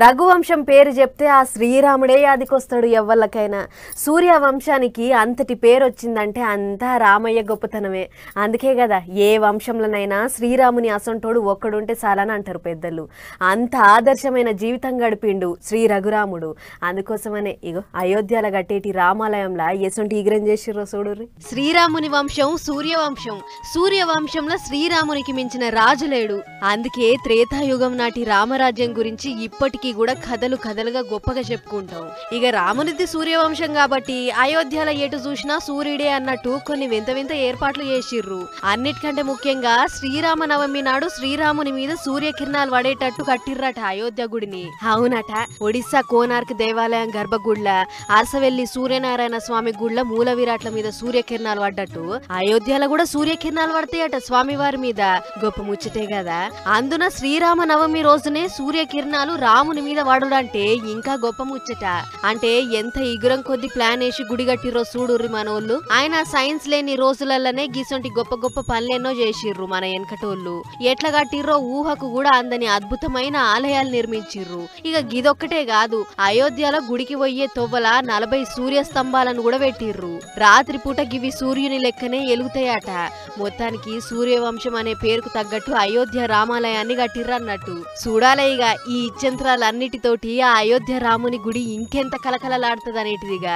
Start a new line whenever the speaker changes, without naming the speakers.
రఘువంశం పేరు చెప్తే ఆ శ్రీరాముడే యాదికొస్తాడు ఎవ్వళ్ళకైనా. సూర్యవంశానికి అంతటి పేరు వచ్చిందంటే అంతా రామయ్య గొప్పతనమే. అందుకే కదా ఏ వంశంలోనైనా శ్రీరాముని అసంటోడు ఒక్కడుంటే చాలని అంటారు పెద్దలు. అంత ఆదర్శమైన జీవితం గడిపిండు శ్రీ రఘురాముడు. అందుకోసమనే ఇగో అయోధ్యలో కట్టేటి రామాలయంలో ఎసొంటి ఈగ్రం చేసిర్రో చూడుర్రి. శ్రీరాముని వంశం సూర్యవంశం. సూర్యవంశంలో శ్రీరామునికి మించిన రాజు లేడు. అందుకే త్రేతాయుగం నాటి రామరాజ్యం గురించి ఇప్పటికీ కూడా కథలు కథలుగా గొప్పగా చెప్పుకుంటాం. ఇక రామునిది సూర్యవంశం కాబట్టి అయోధ్యలో ఎటు చూసినా సూర్యుడే అన్నట్టు కొన్ని వింత వింత ఏర్పాట్లు చేసిర్రు. అన్నిటికంటే ముఖ్యంగా శ్రీరామ నవమి నాడు శ్రీరాముని మీద సూర్యకిరణాలు పడేటట్టు కట్టిర్రట అయోధ్య గుడిని. అవునట. ఒడిశా కోనార్క్ దేవాలయం గర్భగుడ్ల, అరసవెల్లి సూర్యనారాయణ స్వామి గుడ్ల మూల విరాట్ల మీద సూర్యకిరణాలు పడ్డట్టు అయోధ్యలో కూడా సూర్యకిరణాలు పడతాయట స్వామివారి మీద. గొప్ప ముచ్చటే కదా. అందున శ్రీరామ నవమి రోజునే సూర్యకిరణాలు రాముని మీద వాడుడంటే ఇంకా గొప్ప ముచ్చట. అంటే ఎంత ఇగురం కొద్ది ప్లాన్ వేసి గుడి కట్టిర్రో చూడుర్రి మనోళ్ళు. ఆయన సైన్స్ లేని రోజులల్లనే గిసొంటి గొప్ప గొప్ప పనులెన్నో చేసిర్రు మన వెనకటోళ్ళు. ఎట్లా కట్టిర్రో ఊహకు కూడా అందని అద్భుతమైన ఆలయాలు నిర్మించిర్రు. ఇక గిదొక్కటే కాదు, అయోధ్యలో గుడికి పోయే తొవ్వల 40 సూర్య స్తంభాలను కూడా పెట్టిర్రు. రాత్రి పూట గివి సూర్యుని లెక్కనే ఎలుగుతాయట. మొత్తానికి సూర్యవంశం అనే పేరుకు తగ్గట్టు అయోధ్య రామాలయాన్ని కట్టిర్రన్నట్టు. చూడాలే ఇక ఈ ఇచ్చంత్రాలన్నిటితోటి ఆ అయోధ్య రాముని గుడి ఇంకెంత కలకలలాడుతుంది అనేటిదిగా.